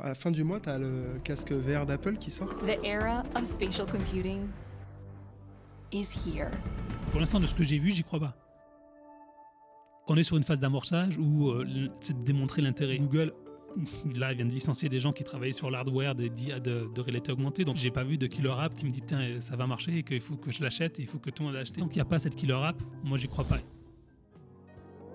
À la fin du mois, tu as le casque VR d'Apple qui sort. The era of spatial computing is here. Pour l'instant, de ce que j'ai vu, j'y crois pas. On est sur une phase d'amorçage où c'est de démontrer l'intérêt. Google, là, vient de licencier des gens qui travaillaient sur l'hardware de réalité augmentée. Donc, j'ai pas vu de killer app qui me dit putain, ça va marcher et qu'il faut que je l'achète, il faut que tout le monde l'achète. Donc, il n'y a pas cette killer app. Moi, j'y crois pas.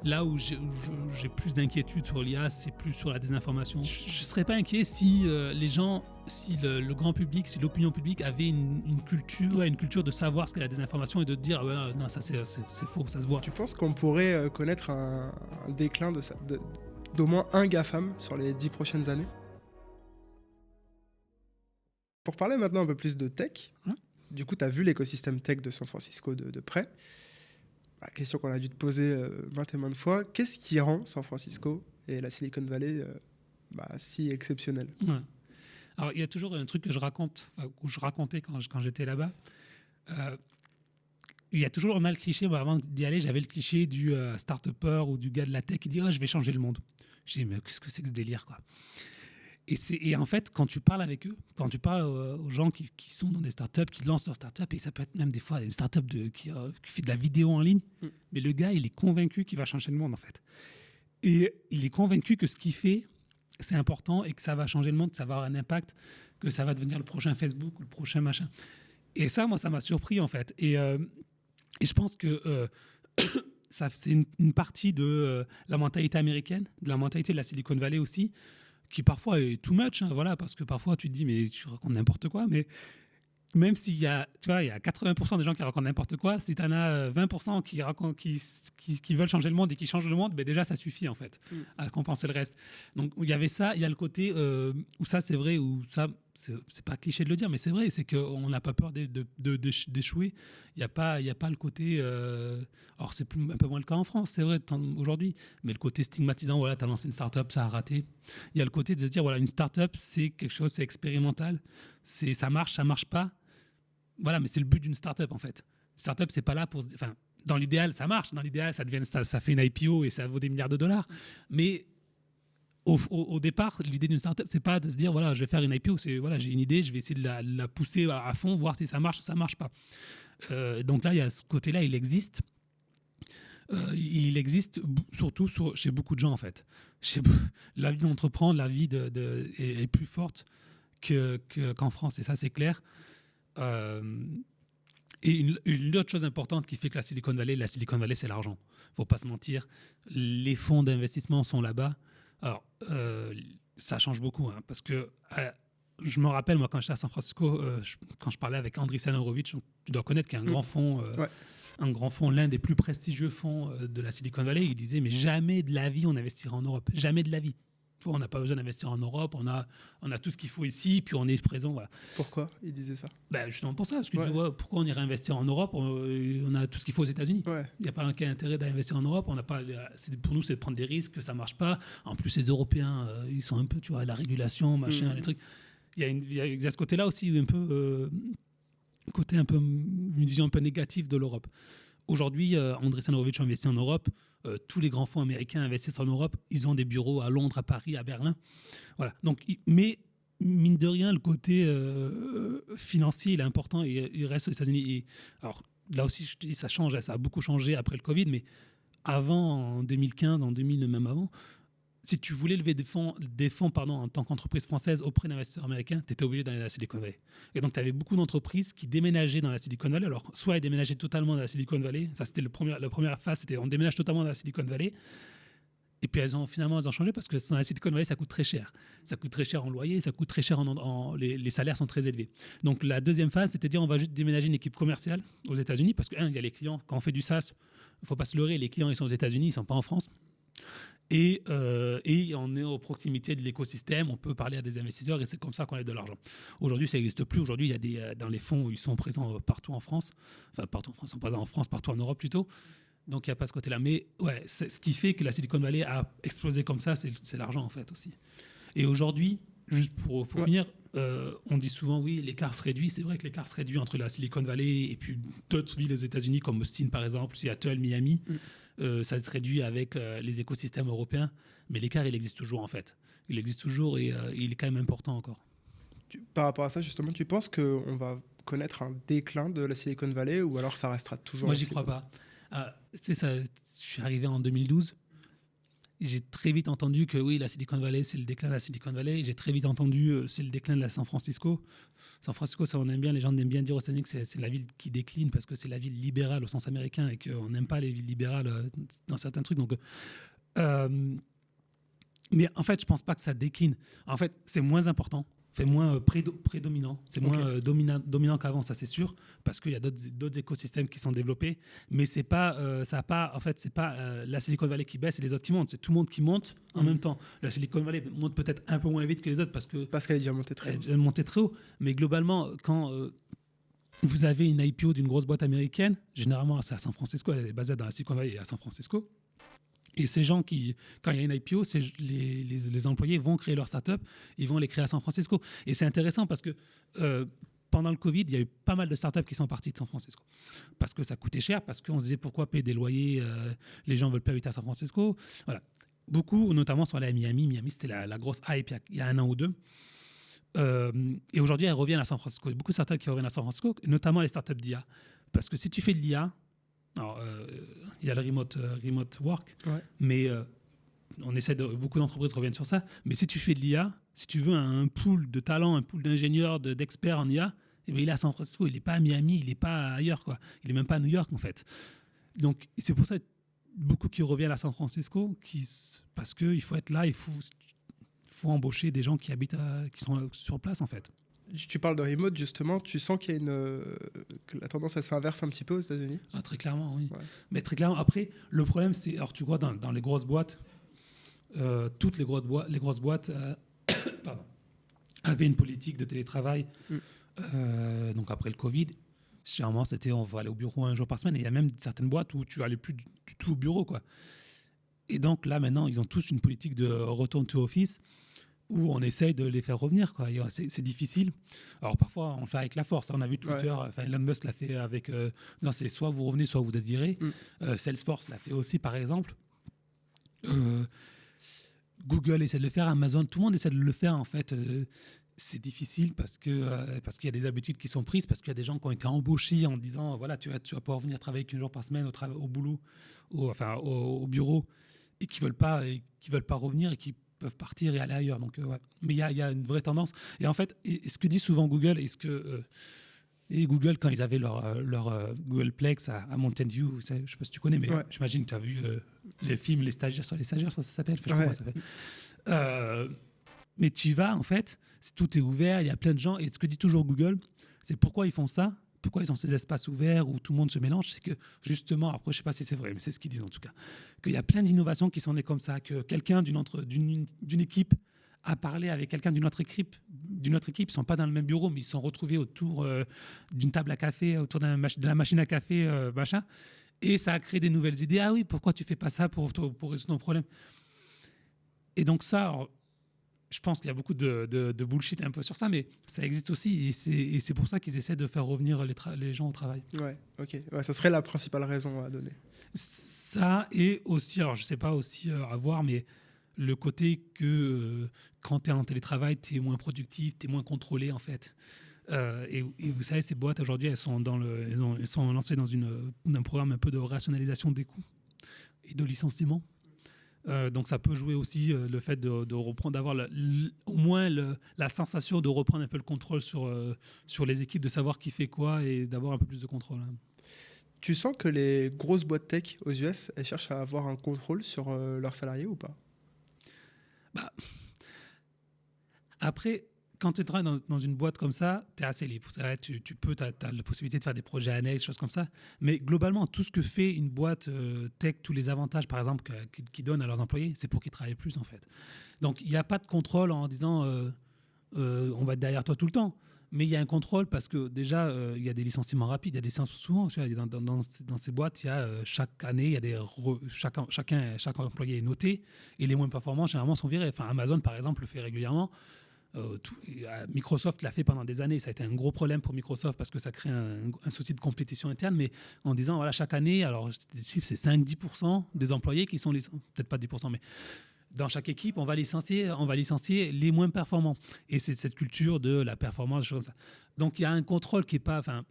Là où j'ai plus d'inquiétude sur l'IA, c'est plus sur la désinformation. Je ne serais pas inquiet si les gens, si le grand public, si l'opinion publique avait une culture de savoir ce qu'est la désinformation et de dire non, ça c'est faux, ça se voit. Tu penses qu'on pourrait connaître un déclin d'au moins un GAFAM sur les 10 prochaines années? Pour parler maintenant un peu plus de tech, du coup, tu as vu l'écosystème tech de San Francisco de près. La question qu'on a dû te poser maintes et maintes fois, qu'est-ce qui rend San Francisco et la Silicon Valley si exceptionnel? Alors, il y a toujours un truc que je raconte, ou je racontais quand j'étais là-bas. On a le cliché, avant d'y aller, j'avais le cliché du start-upper ou du gars de la tech qui dit « je vais changer le monde ». Je dis « mais qu'est-ce que c'est que ce délire, quoi ?» Et en fait, quand tu parles avec eux, quand tu parles aux gens qui sont dans des startups, qui lancent leur startup, et ça peut être même des fois une startup qui fait de la vidéo en ligne, mais le gars, il est convaincu qu'il va changer le monde, en fait. Et il est convaincu que ce qu'il fait, c'est important et que ça va changer le monde, que ça va avoir un impact, que ça va devenir le prochain Facebook ou le prochain machin. Et ça, moi, ça m'a surpris, en fait. Et je pense que c'est une partie de la mentalité américaine, de la mentalité de la Silicon Valley aussi, qui parfois est too much, parce que parfois tu te dis mais tu racontes n'importe quoi, mais même s'il y a, il y a 80% des gens qui racontent n'importe quoi, si tu en as 20% qui veulent changer le monde et qui changent le monde, déjà ça suffit en fait à compenser le reste. Donc il y avait ça, il y a le côté où ça c'est vrai, où ça c'est pas cliché de le dire, mais c'est vrai, c'est qu'on n'a pas peur d'échouer. Il n'y a pas le côté, alors c'est un peu moins le cas en France, c'est vrai aujourd'hui, mais le côté stigmatisant, voilà, tu as lancé une start-up, ça a raté. Il y a le côté de se dire, voilà, une start-up c'est quelque chose, c'est expérimental, ça marche pas. Voilà, mais c'est le but d'une start-up en fait. Une start-up, c'est pas là pour. Enfin, dans l'idéal, ça marche. Dans l'idéal, ça fait une IPO et ça vaut des milliards de dollars. Mais au départ, l'idée d'une start-up, c'est pas de se dire voilà, je vais faire une IPO. C'est voilà, j'ai une idée, je vais essayer de la pousser à fond, voir si ça marche ou ça marche pas. Donc là, il y a ce côté-là, il existe. Il existe surtout chez beaucoup de gens en fait. La vie d'entreprendre, la vie est plus forte qu'en France, et ça c'est clair. Et une autre chose importante qui fait que la Silicon Valley, c'est l'argent. Faut pas se mentir. Les fonds d'investissement sont là-bas. Alors, ça change beaucoup, parce que je me rappelle, moi, quand j'étais à San Francisco, quand je parlais avec Andreessen Horowitz, tu dois connaître qu'il y a un grand fonds, un grand fonds, l'un des plus prestigieux fonds de la Silicon Valley. Il disait, mais jamais de la vie on investira en Europe. Jamais de la vie. On n'a pas besoin d'investir en Europe, on a tout ce qu'il faut ici, puis on est présent. Voilà. Pourquoi il disait ça? Justement pour ça, parce que pourquoi on irait investir en Europe? On a tout ce qu'il faut aux États-Unis. Il n'y a pas un intérêt d'investir en Europe. Pour nous, c'est de prendre des risques, que ça ne marche pas. En plus, les Européens, ils sont un peu, la régulation, machin, les trucs. Il y a ce côté-là aussi, un peu, une vision un peu négative de l'Europe. Aujourd'hui, Andreessen Horowitz investit en Europe. Tous les grands fonds américains investissent en Europe. Ils ont des bureaux à Londres, à Paris, à Berlin. Voilà. Donc, mais mine de rien, le côté financier, il est important et il reste aux États-Unis. Alors là aussi, je te dis, ça change. Ça a beaucoup changé après le Covid. Mais avant, en 2015, en 2000, même avant, si tu voulais lever des fonds en tant qu'entreprise française auprès d'investisseurs américains, tu étais obligé d'aller dans la Silicon Valley. Et donc, tu avais beaucoup d'entreprises qui déménageaient dans la Silicon Valley. Alors, soit elles déménageaient totalement dans la Silicon Valley. Ça, c'était la première phase. C'était on déménage totalement dans la Silicon Valley. Et puis, elles ont changé parce que dans la Silicon Valley, ça coûte très cher. Ça coûte très cher en loyer, ça coûte très cher les salaires sont très élevés. Donc, la deuxième phase, c'était de dire on va juste déménager une équipe commerciale aux États-Unis parce que, il y a les clients. Quand on fait du SaaS, il ne faut pas se leurrer, les clients, ils sont aux États-Unis, ils ne sont pas en France. Et on est aux proximités de l'écosystème, on peut parler à des investisseurs et c'est comme ça qu'on a de l'argent. Aujourd'hui, ça n'existe plus. Aujourd'hui, il y a dans les fonds, ils sont présents partout en France. Enfin, partout en France, ils sont présents en France, partout en Europe plutôt. Donc, il n'y a pas ce côté-là. Mais ce qui fait que la Silicon Valley a explosé comme ça, c'est l'argent en fait aussi. Et aujourd'hui, juste pour finir, on dit souvent, oui, l'écart se réduit. C'est vrai que l'écart se réduit entre la Silicon Valley et puis d'autres villes aux États-Unis comme Austin par exemple, Seattle, Miami. Ça se réduit avec les écosystèmes européens, mais l'écart, il existe toujours en fait. Il existe toujours et il est quand même important encore. Par rapport à ça, justement, tu penses qu'on va connaître un déclin de la Silicon Valley ou alors ça restera toujours... Moi, j'y crois pas. Je suis arrivé en 2012. J'ai très vite entendu que oui, la Silicon Valley, c'est le déclin de la Silicon Valley. J'ai très vite entendu c'est le déclin de la San Francisco. San Francisco, ça on aime bien, les gens aiment bien dire aux États-Unis que c'est la ville qui décline parce que c'est la ville libérale au sens américain et qu'on n'aime pas les villes libérales dans certains trucs. Donc, mais en fait, je pense pas que ça décline. En fait, c'est moins important. C'est moins prédominant, c'est moins dominant qu'avant, ça c'est sûr, parce qu'il y a d'autres écosystèmes qui sont développés, mais c'est pas, ça a pas, en fait, c'est pas la Silicon Valley qui baisse et les autres qui montent, c'est tout le monde qui monte en même temps. La Silicon Valley monte peut-être un peu moins vite que les autres parce qu'elle est déjà montée très haut. Elle est montée très haut, mais globalement, quand vous avez une IPO d'une grosse boîte américaine, généralement c'est à San Francisco, elle est basée dans la Silicon Valley et à San Francisco. Et ces gens quand il y a une IPO, les employés vont créer leur start-up, ils vont les créer à San Francisco. Et c'est intéressant parce que pendant le Covid, il y a eu pas mal de start-up qui sont parties de San Francisco. Parce que ça coûtait cher, parce qu'on se disait pourquoi payer des loyers, les gens ne veulent pas habiter à San Francisco. Voilà. Beaucoup, notamment, sont allés à Miami. Miami, c'était la grosse hype il y a 1 an ou 2. Et aujourd'hui, elles reviennent à San Francisco. Il y a beaucoup de startups qui reviennent à San Francisco, notamment les startups d'IA. Parce que si tu fais de l'IA, alors, il y a le remote work, mais beaucoup d'entreprises reviennent sur ça. Mais si tu fais de l'IA, si tu veux un pool de talents, un pool d'ingénieurs, d'experts en IA, eh bien, il est à San Francisco, il n'est pas à Miami, il n'est pas ailleurs, quoi. Il n'est même pas à New York, en fait. Donc, c'est pour ça beaucoup qui reviennent à San Francisco, parce qu'il faut être là, il faut embaucher des gens qui sont sur place, en fait. Tu parles de remote, justement, tu sens qu'il y a que la tendance elle s'inverse un petit peu aux États-Unis? Très clairement, oui. Ouais. Mais très clairement, après, le problème, c'est, alors tu vois, dans les grosses boîtes, toutes les grosses boîtes avaient une politique de télétravail. Donc après le Covid, généralement, c'était on va aller au bureau 1 jour par semaine. Et il y a même certaines boîtes où tu n'allais plus du tout au bureau, quoi. Et donc là, maintenant, ils ont tous une politique de return to office, où on essaye de les faire revenir, quoi. C'est difficile. Alors parfois, on le fait avec la force. On a vu Twitter, Elon Musk l'a fait avec... non, c'est soit vous revenez, soit vous êtes viré. Salesforce l'a fait aussi, par exemple. Google essaie de le faire, Amazon, tout le monde essaie de le faire, en fait. C'est difficile parce qu'il y a des habitudes qui sont prises, parce qu'il y a des gens qui ont été embauchés en disant, voilà, tu vas pouvoir venir travailler 1 jour par semaine au boulot, au bureau, et qui veulent pas revenir et qui peuvent partir et aller ailleurs. Donc, mais il y a une vraie tendance. Et en fait, ce que dit souvent Google, et Google, quand ils avaient leur Googleplex à Mountain View, je ne sais pas si tu connais, mais j'imagine que tu as vu les films Les Stagiaires sur les stagiaires, ça s'appelle. Je sais pas comment ça s'appelle. Mais tu y vas, en fait, tout est ouvert, il y a plein de gens. Et ce que dit toujours Google, c'est pourquoi ils font ça, pourquoi ils ont ces espaces ouverts où tout le monde se mélange. C'est que, justement, après, je ne sais pas si c'est vrai, mais c'est ce qu'ils disent en tout cas, qu'il y a plein d'innovations qui sont nées comme ça, que quelqu'un d'une équipe a parlé avec quelqu'un d'une autre équipe. Ils ne sont pas dans le même bureau, mais ils se sont retrouvés autour d'une table à café, autour de la machine à café, machin. Et ça a créé des nouvelles idées. Ah oui, pourquoi tu ne fais pas ça pour résoudre ton problème? Et donc ça... Alors, je pense qu'il y a beaucoup de bullshit un peu sur ça, mais ça existe aussi, et c'est pour ça qu'ils essaient de faire revenir les gens au travail. Ouais, ok. Ouais, ça serait la principale raison à donner. Ça, et aussi, alors je ne sais pas aussi à voir, mais le côté que quand tu es en télétravail, tu es moins productif, tu es moins contrôlé, en fait. Et vous savez, ces boîtes, aujourd'hui, elles sont lancées dans un programme un peu de rationalisation des coûts et de licenciement. Donc ça peut jouer aussi le fait de reprendre, d'avoir au moins la sensation de reprendre un peu le contrôle sur les équipes, de savoir qui fait quoi et d'avoir un peu plus de contrôle. Tu sens que les grosses boîtes tech aux US, elles cherchent à avoir un contrôle sur leurs salariés ou pas? Après, quand tu travailles dans une boîte comme ça, tu es assez libre. Tu as la possibilité de faire des projets annexes, des choses comme ça. Mais globalement, tout ce que fait une boîte tech, tous les avantages, par exemple, qu'ils donnent à leurs employés, c'est pour qu'ils travaillent plus, en fait. Donc, il n'y a pas de contrôle en disant on va être derrière toi tout le temps. Mais il y a un contrôle parce que déjà, il y a des licenciements rapides. Il y a des souvent, dans ces boîtes, il y a chaque année, il y a chaque employé est noté et les moins performants, généralement, sont virés. Enfin, Amazon, par exemple, le fait régulièrement. Microsoft l'a fait pendant des années. Ça a été un gros problème pour Microsoft parce que ça crée un souci de compétition interne. Mais en disant, voilà, chaque année, alors les chiffres, c'est 5-10% des employés qui sont peut-être pas 10%, mais dans chaque équipe, on va licencier les moins performants. Et c'est cette culture de la performance, des choses comme ça. Donc il y a un contrôle qui est pas, enfin,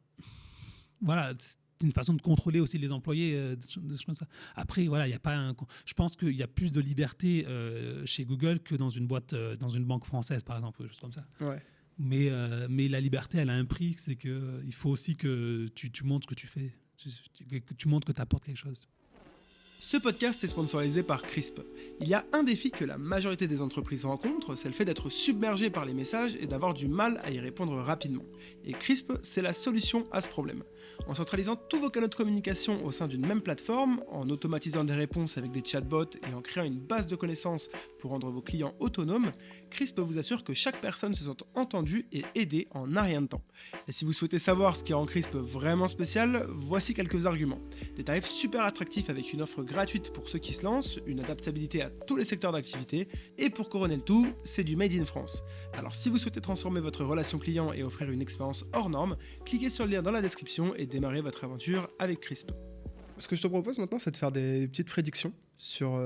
voilà, c'est une façon de contrôler aussi les employés, des choses comme ça. Après, voilà, il y a pas je pense qu'il y a plus de liberté chez Google que dans une boîte, dans une banque française, par exemple, des choses comme ça. Ouais. Mais la liberté, elle a un prix, c'est que il faut aussi que tu montres ce que tu fais, que tu montres que tu apportes quelque chose. Ce podcast est sponsorisé par Crisp. Il y a un défi que la majorité des entreprises rencontrent, c'est le fait d'être submergé par les messages et d'avoir du mal à y répondre rapidement. Et Crisp, c'est la solution à ce problème. En centralisant tous vos canaux de communication au sein d'une même plateforme, en automatisant des réponses avec des chatbots et en créant une base de connaissances pour rendre vos clients autonomes, Crisp vous assure que chaque personne se sente entendue et aidée en un rien de temps. Et si vous souhaitez savoir ce qui rend Crisp vraiment spécial, voici quelques arguments. Des tarifs super attractifs avec une offre gratuite pour ceux qui se lancent, une adaptabilité à tous les secteurs d'activité, et pour couronner le tout, c'est du Made in France. Alors si vous souhaitez transformer votre relation client et offrir une expérience hors norme, cliquez sur le lien dans la description et démarrez votre aventure avec Crisp. Ce que je te propose maintenant, c'est de faire des petites prédictions sur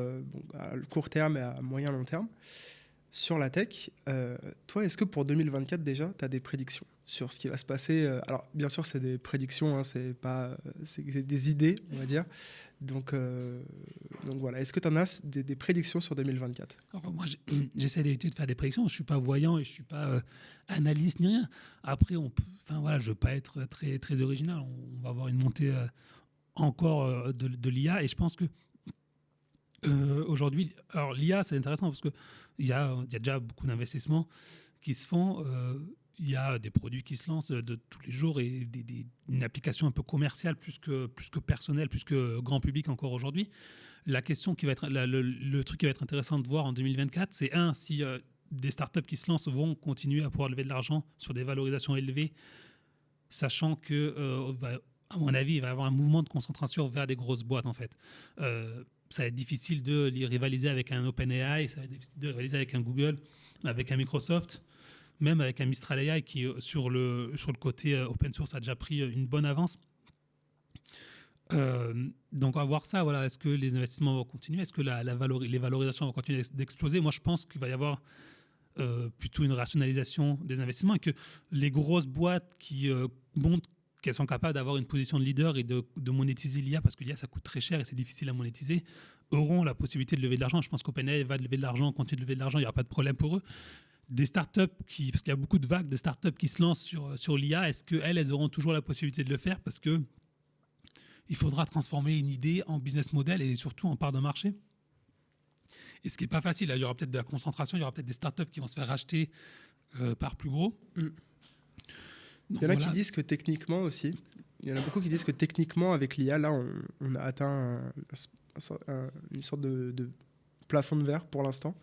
à court terme et à moyen long terme sur la tech. Toi, est-ce que pour 2024 déjà, tu as des prédictions sur ce qui va se passer? Alors, bien sûr, c'est des prédictions, hein, c'est des idées, on va dire. Donc voilà, est-ce que tu en as des prédictions sur 2024? Alors, moi, j'essaie d'éviter de faire des prédictions. Je ne suis pas voyant et je ne suis pas analyste ni rien. Après, je ne veux pas être très, très original. On va avoir une montée encore de l'IA. Et je pense que aujourd'hui, alors l'IA, c'est intéressant parce qu'il y a déjà beaucoup d'investissements qui se font. Il y a des produits qui se lancent de tous les jours et une application un peu commerciale plus que personnelle, plus que grand public encore aujourd'hui. La question qui va être, le truc qui va être intéressant de voir en 2024, c'est si des startups qui se lancent vont continuer à pouvoir lever de l'argent sur des valorisations élevées, sachant que, à mon avis, il va y avoir un mouvement de concentration vers des grosses boîtes en fait. Ça va être difficile de les rivaliser avec un OpenAI, ça va être difficile de rivaliser avec un Google, avec un Microsoft, même avec un Mistral AI qui, sur le côté open source, a déjà pris une bonne avance. Donc on va voir ça. Voilà. Est-ce que les investissements vont continuer? Est-ce que les valorisations vont continuer d'exploser? Moi, je pense qu'il va y avoir plutôt une rationalisation des investissements et que les grosses boîtes qui montrent qu'elles sont capables d'avoir une position de leader et de monétiser l'IA, parce que l'IA, ça coûte très cher et c'est difficile à monétiser, auront la possibilité de lever de l'argent. Je pense qu'OpenAI va lever de l'argent, continue de lever de l'argent, il n'y aura pas de problème pour eux. Des startups parce qu'il y a beaucoup de vagues de startups qui se lancent sur l'IA, est-ce qu'elles auront toujours la possibilité de le faire? Parce que il faudra transformer une idée en business model et surtout en part de marché. Et ce qui n'est pas facile, il y aura peut-être de la concentration, il y aura peut-être des startups qui vont se faire racheter par plus gros. Donc, il y en a qui disent que techniquement aussi, il y en a beaucoup qui disent que techniquement avec l'IA, là, on a atteint une sorte de plafond de verre pour l'instant.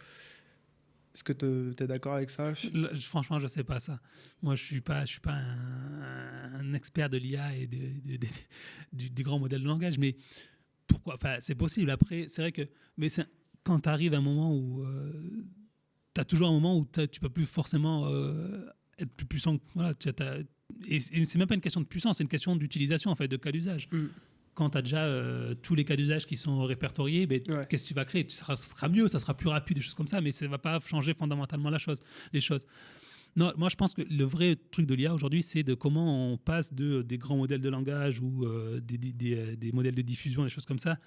Est-ce que tu es d'accord avec ça? Franchement, je ne sais pas ça. Moi, je ne suis pas un expert de l'IA et des grands modèles de langage, mais pourquoi? Enfin, c'est possible. Après, c'est vrai que quand tu arrives à un moment où tu as toujours un moment où tu ne peux plus forcément être plus puissant. Voilà, et c'est même pas une question de puissance, c'est une question d'utilisation, en fait, de cas d'usage. Quand tu as déjà tous les cas d'usage qui sont répertoriés, qu'est-ce que tu vas créer? Ça sera mieux, ça sera plus rapide, des choses comme ça, mais ça ne va pas changer fondamentalement les choses. Non, moi, je pense que le vrai truc de l'IA aujourd'hui, c'est de comment on passe des grands modèles de langage ou des modèles de diffusion, des choses comme ça,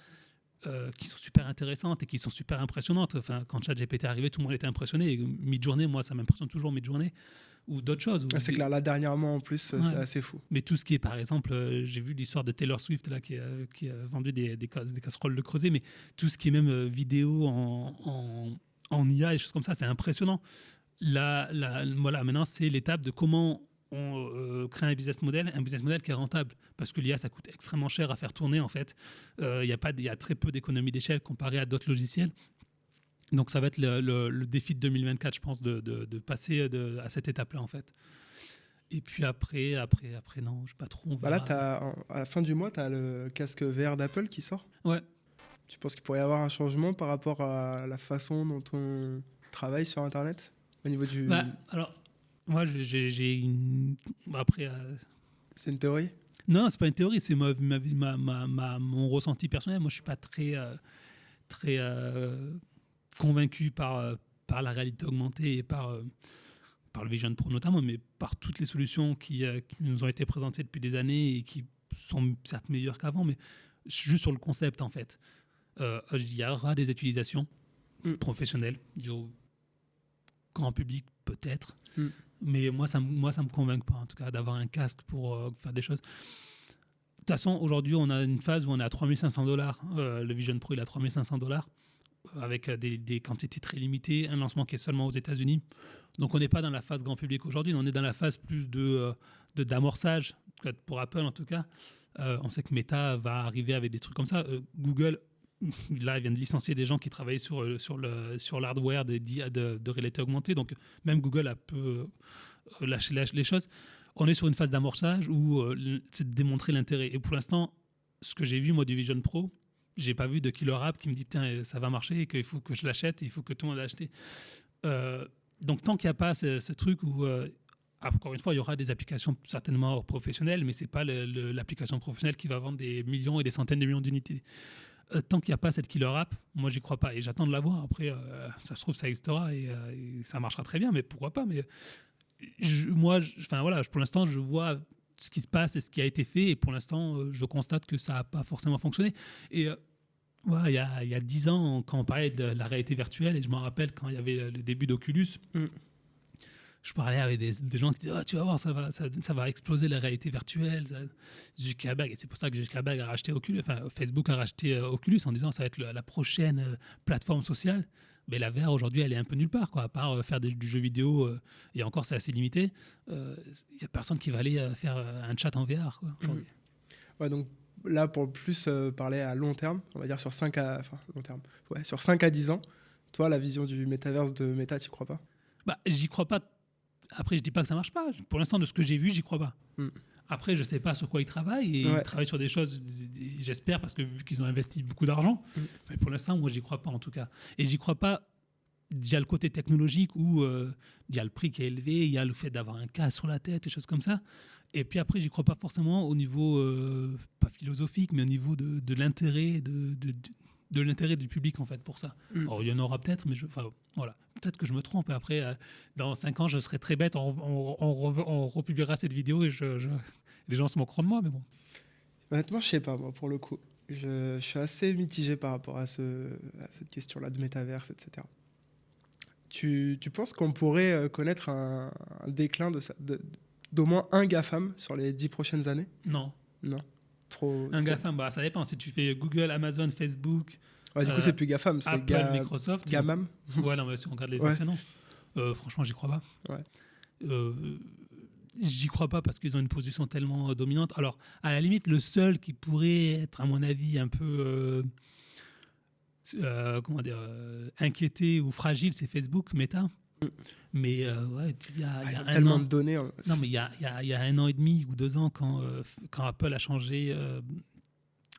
qui sont super intéressantes et qui sont super impressionnantes. Enfin, quand ChatGPT est arrivé, tout le monde était impressionné. Midjourney, moi, ça m'impressionne toujours, Midjourney, ou d'autres choses. C'est clair, là, dernièrement, en plus, c'est assez fou. Mais tout ce qui est, par exemple, j'ai vu l'histoire de Taylor Swift, là, qui a vendu des casseroles de creuset, mais tout ce qui est même vidéo en IA et choses comme ça, c'est impressionnant. Voilà, maintenant, c'est l'étape de comment on crée un business model qui est rentable, parce que l'IA, ça coûte extrêmement cher à faire tourner, en fait. Il y a très peu d'économies d'échelle comparé à d'autres logiciels. Donc ça va être le défi de 2024, je pense, de passer à cette étape-là, en fait. Et puis après non, je sais pas trop. Là, à la fin du mois, tu as le casque VR d'Apple qui sort. Ouais. Tu penses qu'il pourrait y avoir un changement par rapport à la façon dont on travaille sur Internet au niveau du... Alors, moi, j'ai une... Après... C'est une théorie? Non, c'est pas une théorie, c'est mon ressenti personnel. Moi, je suis pas très convaincu par la réalité augmentée et par le Vision Pro notamment, mais par toutes les solutions qui nous ont été présentées depuis des années et qui sont certes meilleures qu'avant, mais juste sur le concept en fait. Il y aura des utilisations professionnelles, du grand public peut-être, mais moi ça me convainc pas en tout cas d'avoir un casque pour faire des choses. De toute façon, aujourd'hui, on a une phase où on est à $3 500. Le Vision Pro, il est à $3 500 avec des quantités très limitées, un lancement qui est seulement aux États-Unis. Donc, on n'est pas dans la phase grand public aujourd'hui, on est dans la phase plus d'amorçage, pour Apple en tout cas. On sait que Meta va arriver avec des trucs comme ça. Google, là, ils viennent de licencier des gens qui travaillaient sur l'hardware de réalité augmentée. Donc, même Google a peu lâché les choses. On est sur une phase d'amorçage où c'est de démontrer l'intérêt. Et pour l'instant, ce que j'ai vu, moi, du Vision Pro, j'ai pas vu de killer app qui me dit putain, ça va marcher et qu'il faut que je l'achète, il faut que tout le monde l'achète. Donc, tant qu'il n'y a pas ce truc où, encore une fois, il y aura des applications certainement professionnelles, mais c'est pas l'application professionnelle qui va vendre des millions et des centaines de millions d'unités. Tant qu'il n'y a pas cette killer app, moi, j'y crois pas. Et j'attends de la voir. Après, ça se trouve, ça existera et ça marchera très bien, mais pourquoi pas. Mais pour l'instant, je vois ce qui se passe et ce qui a été fait, et pour l'instant, je constate que ça n'a pas forcément fonctionné. Et il y a 10 ans, quand on parlait de la réalité virtuelle, et je m'en rappelle quand il y avait le début d'Oculus, je parlais avec des gens qui disaient oh, tu vas voir, ça va exploser la réalité virtuelle. Zuckerberg, et c'est pour ça que Zuckerberg a racheté Oculus, enfin Facebook a racheté Oculus en disant ça va être la prochaine plateforme sociale. Mais la VR aujourd'hui, elle est un peu nulle part, quoi. À part faire du jeu vidéo, et encore c'est assez limité. Il n'y a personne qui va aller faire un chat en VR, quoi, aujourd'hui. Ouais, donc là, pour plus parler à long terme, on va dire sur 5 à 10 ans, toi, la vision du métaverse de Meta, tu n'y crois pas ? J'y crois pas. Après, je dis pas que ça marche pas. Pour l'instant, de ce que j'ai vu, j'y crois pas. Après, je sais pas sur quoi ils travaillent, et ils travaillent sur des choses, j'espère, parce que vu qu'ils ont investi beaucoup d'argent, mais pour l'instant, moi, j'y crois pas en tout cas. Et j'y crois pas. Il y a le côté technologique où il y a le prix qui est élevé, il y a le fait d'avoir un casque sur la tête, des choses comme ça. Et puis après, j'y crois pas forcément au niveau, pas philosophique, mais au niveau de l'intérêt, de l'intérêt du public en fait pour ça. Alors, il y en aura peut-être, mais voilà. Peut-être que je me trompe. Et après, dans 5 ans, je serai très bête, on republiera cette vidéo et les gens se moqueront de moi, mais bon. Honnêtement, je sais pas, moi, pour le coup. Je suis assez mitigé par rapport à cette question-là de métaverse, etc. Tu penses qu'on pourrait connaître un déclin d'au moins un GAFAM sur les 10 prochaines années ? Non. Un GAFAM, ça dépend. Si tu fais Google, Amazon, Facebook... Ouais, du coup, c'est plus GAFAM, c'est Apple, Microsoft. GAMAM. Ouais, non, mais si on regarde les anciens noms, franchement, j'y crois pas. Ouais. J'y crois pas parce qu'ils ont une position tellement dominante. Alors, à la limite, le seul qui pourrait être, à mon avis, un peu inquiété ou fragile, c'est Facebook, Meta. Mais il y a tellement de données. Non, mais il y a 1 an et demi ou 2 ans, quand Apple a changé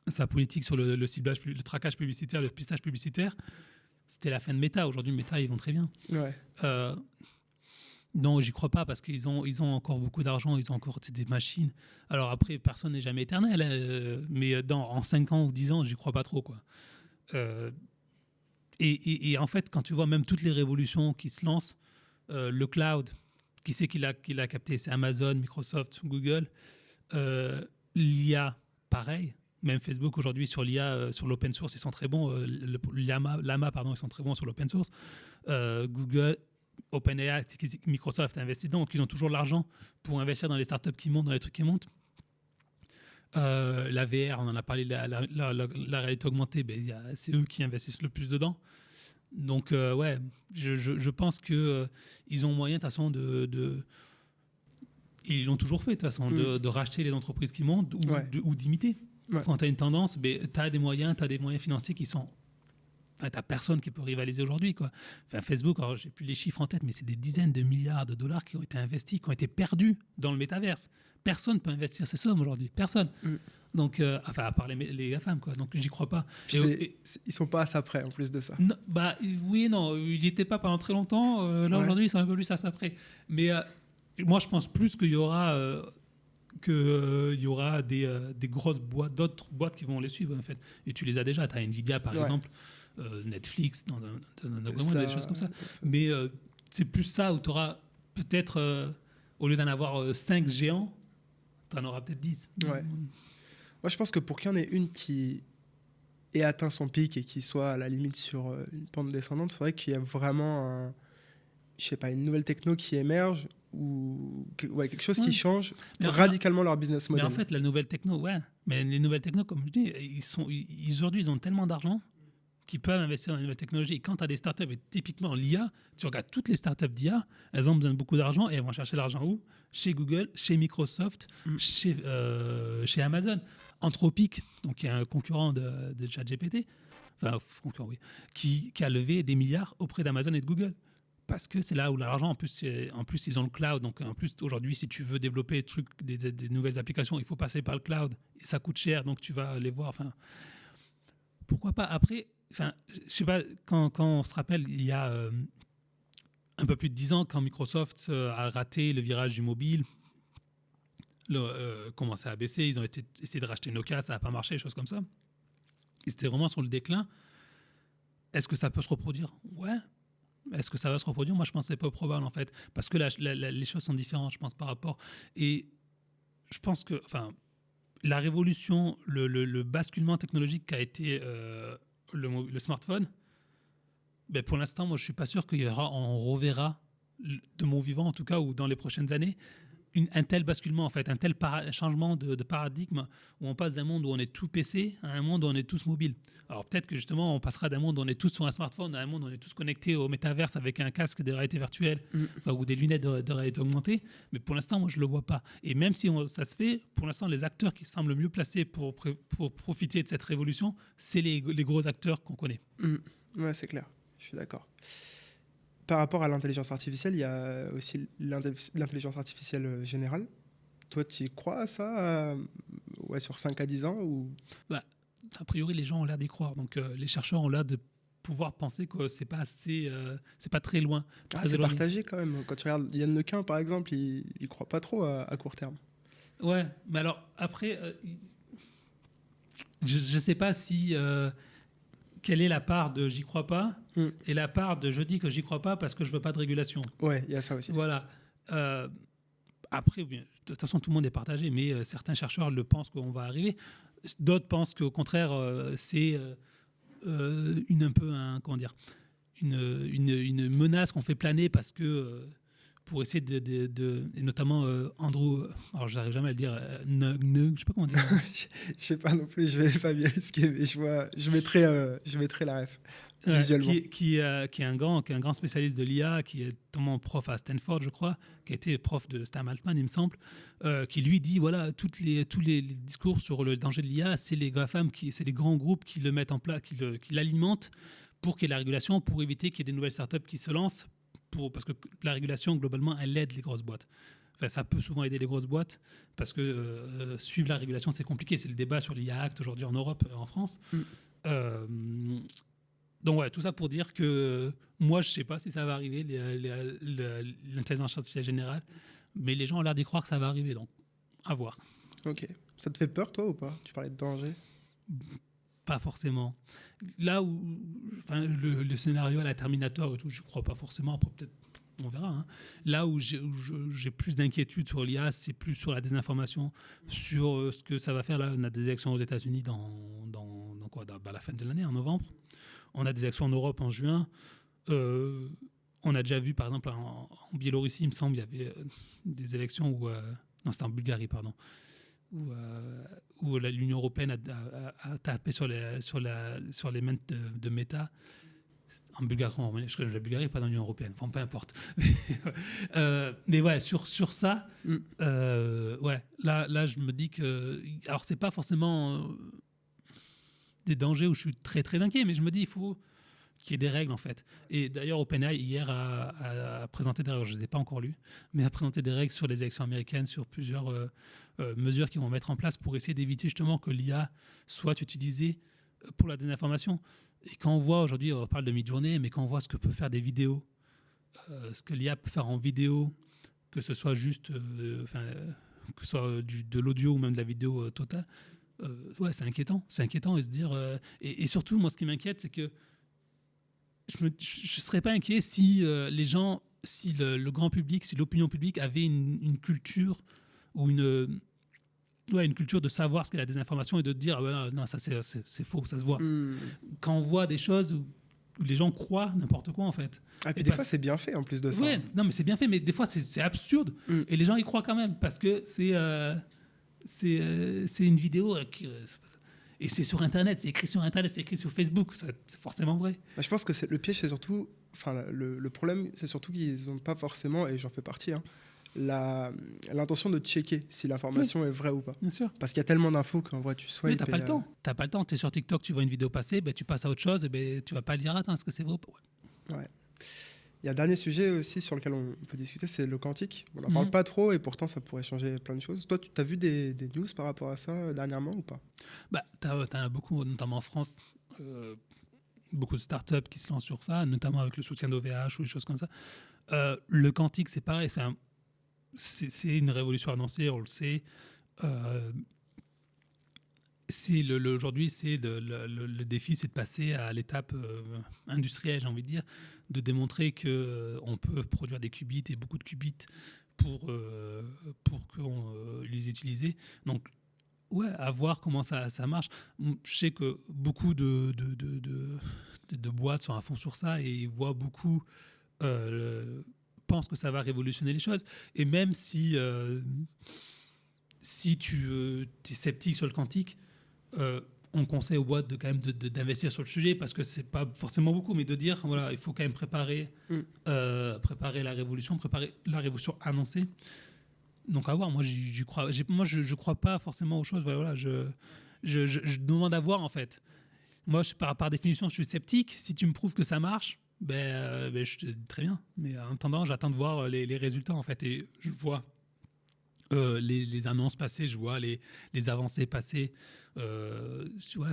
sa politique sur le ciblage, le traquage publicitaire, le pistage publicitaire, c'était la fin de Meta. Aujourd'hui, Meta, ils vont très bien. Ouais. Non, j'y crois pas parce qu'ils ont encore beaucoup d'argent, ils ont encore des machines. Alors après, personne n'est jamais éternel, mais en 5 ans ou 10 ans, j'y crois pas trop, quoi. Et en fait, quand tu vois même toutes les révolutions qui se lancent, le cloud, qui c'est qui l'a capté ? C'est Amazon, Microsoft, Google. L'IA, pareil. Même Facebook aujourd'hui sur l'IA, sur l'open source, ils sont très bons. Llama, ils sont très bons sur l'open source. Google, OpenAI, Microsoft investit dedans, donc ils ont toujours de l'argent pour investir dans les startups qui montent, dans les trucs qui montent. La VR, on en a parlé, la réalité augmentée, c'est eux qui investissent le plus dedans. Donc je pense que ils ont moyen de toute façon ils l'ont toujours fait de toute façon, de racheter les entreprises qui montent ou d'imiter. Ouais. Quand tu as une tendance, tu as des moyens financiers qui sont... Enfin, tu n'as personne qui peut rivaliser aujourd'hui, quoi. Enfin, Facebook, alors j'ai plus les chiffres en tête, mais c'est des dizaines de milliards de dollars qui ont été investis, qui ont été perdus dans le métaverse. Personne ne peut investir ces sommes aujourd'hui. Personne. Donc, à part les GAFAM, quoi. Donc, j'y crois pas. Ils sont pas à ça près, en plus de ça. Non, oui et non. Ils n'y étaient pas pendant très longtemps. Aujourd'hui, ils sont un peu plus à ça près. Mais moi, je pense plus qu'il y aura... il y aura des grosses boîtes, d'autres boîtes qui vont les suivre en fait. Et tu les as déjà. Tu as Nvidia par exemple, Netflix, dans un autre Tesla, monde, des choses comme ça. Mais c'est plus ça où tu auras peut-être, au lieu d'en avoir 5 géants, tu en auras peut-être 10. Ouais. Moi, je pense que pour qu'il y en ait une qui ait atteint son pic et qui soit à la limite sur une pente descendante, il faudrait qu'il y ait vraiment une nouvelle techno qui émerge ou quelque chose qui change radicalement leur business model. Mais en fait, la nouvelle techno, mais les nouvelles techno, comme je dis, aujourd'hui, ils ont tellement d'argent qu'ils peuvent investir dans les nouvelles technologies. Et quand tu as des startups, et typiquement l'IA, tu regardes toutes les startups d'IA, elles ont besoin de beaucoup d'argent et elles vont chercher l'argent où ? Chez Google, chez Microsoft, chez Amazon. Anthropic, donc qui est un concurrent de ChatGPT, concurrent, oui, qui a levé des milliards auprès d'Amazon et de Google. Parce que c'est là où l'argent, en plus, ils ont le cloud. Donc, en plus, aujourd'hui, si tu veux développer des nouvelles applications, il faut passer par le cloud. Et ça coûte cher, donc tu vas les voir. Enfin, pourquoi pas ? Après, je sais pas, quand on se rappelle, il y a un peu plus de 10 ans, quand Microsoft a raté le virage du mobile, commençait à baisser, ils ont essayé de racheter Nokia, ça n'a pas marché, des choses comme ça. Ils étaient vraiment sur le déclin. Est-ce que ça peut se reproduire ? Ouais. Est-ce que ça va se reproduire ? Moi, je pense que c'est peu probable, en fait. Parce que les choses sont différentes, je pense, par rapport. Et je pense que la révolution, le basculement technologique qu'a été le smartphone, pour l'instant, moi, je ne suis pas sûr on reverra, de mon vivant, en tout cas, ou dans les prochaines années, un tel basculement, en fait, un tel changement de paradigme où on passe d'un monde où on est tout PC à un monde où on est tous mobiles. Alors peut-être que justement, on passera d'un monde où on est tous sur un smartphone à un monde où on est tous connectés au métaverse avec un casque de réalité virtuelle ou des lunettes de réalité augmentée. Mais pour l'instant, moi, je ne le vois pas. Et même si ça se fait, pour l'instant, les acteurs qui semblent mieux placés pour profiter de cette révolution, c'est les gros acteurs qu'on connaît. Ouais, c'est clair. Je suis d'accord. Par rapport à l'intelligence artificielle, il y a aussi l'intelligence artificielle générale. Toi, tu y crois à ça sur 5 à 10 ans ou... A priori, les gens ont l'air d'y croire. Donc, les chercheurs ont l'air de pouvoir penser que c'est pas assez, c'est pas très loin. C'est partagé quand même. Quand tu regardes Yann Lequin, par exemple, il croit pas trop à court terme. Ouais, mais alors, après, je sais pas si... quelle est la part de j'y crois pas et la part de je dis que j'y crois pas parce que je veux pas de régulation. Ouais, il y a ça aussi. Voilà. Après, de toute façon, tout le monde est partagé, mais certains chercheurs le pensent qu'on va arriver. D'autres pensent qu'au contraire, c'est une menace qu'on fait planer parce que pour essayer et notamment Andrew, alors je n'arrive jamais à le dire, je sais pas comment dire. Je sais pas non plus, je vais pas m'y risquer, mais je mettrai la ref visuellement. Qui est un grand spécialiste de l'IA, qui est notamment prof à Stanford, je crois, qui a été prof de Sam Altman, il me semble, qui lui dit voilà, tous les discours sur le danger de l'IA, c'est les GAFAM, c'est les grands groupes qui le mettent en place, qui l'alimentent pour qu'il y ait la régulation, pour éviter qu'il y ait des nouvelles startups qui se lancent. Parce que la régulation, globalement, elle aide les grosses boîtes. Enfin, ça peut souvent aider les grosses boîtes parce que suivre la régulation, c'est compliqué. C'est le débat sur l'IA Act aujourd'hui en Europe, en France. Donc, ouais, tout ça pour dire que moi, je ne sais pas si ça va arriver, l'intelligence artificielle générale, mais les gens ont l'air d'y croire que ça va arriver. Donc, à voir. Ok. Ça te fait peur, toi, ou pas ? Tu parlais de danger ? Pas forcément. Là où le scénario à la Terminator et tout, je crois pas forcément. Après, peut-être, on verra. Hein. Là où j'ai plus d'inquiétude sur l'IA, c'est plus sur la désinformation, sur ce que ça va faire. Là, on a des élections aux États-Unis dans la fin de l'année, en novembre. On a des élections en Europe en juin. On a déjà vu, par exemple, en Biélorussie, il me semble, il y avait des élections où... non, c'était en Bulgarie, pardon. Où l'Union européenne a tapé sur les mains de Meta. En Bulgarie, parce que la Bulgarie n'est pas dans l'Union européenne, enfin peu importe. Mais ouais, sur ça, là je me dis que... Alors c'est pas forcément des dangers où je suis très très inquiet, mais je me dis il faut qu'il y ait des règles en fait. Et d'ailleurs OpenAI hier a présenté des règles, je ne les ai pas encore lues, mais a présenté des règles sur les élections américaines, sur plusieurs mesures qu'ils vont mettre en place pour essayer d'éviter justement que l'IA soit utilisée pour la désinformation. Et quand on voit aujourd'hui, on parle de Midjourney, mais quand on voit ce que peut faire des vidéos, ce que l'IA peut faire en vidéo, que ce soit juste, que ce soit de l'audio ou même de la vidéo totale, ouais, c'est inquiétant. C'est inquiétant et se dire. Et surtout, moi, ce qui m'inquiète, c'est que je serais pas inquiet si les gens, si le grand public, si l'opinion publique avait une culture ou une culture de savoir ce qu'est la désinformation et de dire ah ben non, ça c'est faux, ça se voit. Quand on voit des choses où les gens croient n'importe quoi en fait. Et puis des fois c'est bien fait en plus de ça. Ouais, non mais c'est bien fait, mais des fois c'est absurde et les gens y croient quand même parce que c'est une vidéo et c'est sur Internet, c'est écrit sur Internet, c'est écrit sur Facebook, c'est forcément vrai. Je pense que le piège c'est surtout, enfin le problème c'est surtout qu'ils n'ont pas forcément, et j'en fais partie, l'intention de checker si l'information est vraie ou pas. Bien sûr. Parce qu'il y a tellement d'infos qu'en vrai tu swipes. Mais t'as pas le temps. T'as pas le temps. T'es sur TikTok, tu vois une vidéo passer, ben, tu passes à autre chose, et ben, tu vas pas lire est-ce que c'est vrai ou pas. Ouais. Il y a un dernier sujet aussi sur lequel on peut discuter, c'est le quantique. On n'en parle pas trop et pourtant ça pourrait changer plein de choses. Toi, tu as vu des news par rapport à ça dernièrement ou pas? Bah, t'en as beaucoup, notamment en France, beaucoup de startups qui se lancent sur ça, notamment avec le soutien d'OVH ou des choses comme ça. Le quantique, c'est pareil, c'est une révolution annoncée, on le sait. Aujourd'hui, le défi, c'est de passer à l'étape industrielle, j'ai envie de dire, de démontrer qu'on peut produire des qubits et beaucoup de qubits pour les utiliser. Donc, ouais, à voir comment ça marche. Je sais que beaucoup de boîtes sont à fond sur ça et voient beaucoup... pense que ça va révolutionner les choses. Et même si tu es sceptique sur le quantique, on conseille aux boîtes d'investir sur le sujet parce que c'est pas forcément beaucoup, mais de dire voilà, il faut quand même préparer la révolution annoncée. Donc à voir. Moi, j'y crois. Moi, je crois pas forcément aux choses. Voilà, je demande à voir en fait. Moi, par définition, je suis sceptique. Si tu me prouves que ça marche, je te dis très bien. Mais en attendant, j'attends de voir les résultats en fait. Et je vois les annonces passer, je vois les avancées passer. Voilà,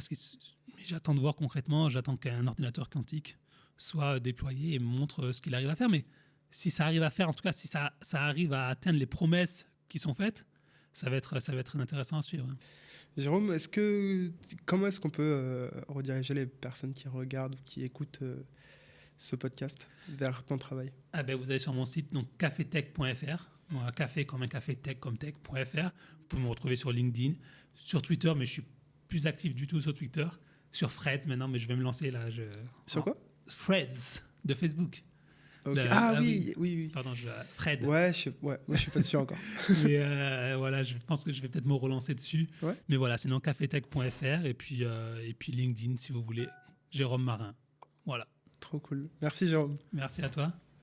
j'attends de voir concrètement. J'attends qu'un ordinateur quantique soit déployé et me montre ce qu'il arrive à faire. Mais si ça arrive à faire, en tout cas, si ça arrive à atteindre les promesses qui sont faites, ça va être très intéressant à suivre. Jérôme, comment est-ce qu'on peut rediriger les personnes qui regardent ou qui écoutent ce podcast vers ton travail? Vous allez sur mon site, donc cafetech.fr. Voilà, café comme un café, tech comme tech.fr. Vous pouvez me retrouver sur LinkedIn, sur Twitter, mais je suis plus actif du tout sur Twitter. Sur Threads maintenant, mais je vais me lancer là. Sur quoi? Threads de Facebook. Okay. Oui. Pardon, Fred. Ouais, moi je suis pas dessus encore. Mais voilà, je pense que je vais peut-être me relancer dessus. Ouais. Mais voilà, sinon cafetech.fr et puis LinkedIn si vous voulez. Jérôme Marin. Voilà. Trop cool. Merci Jérôme. Merci à toi.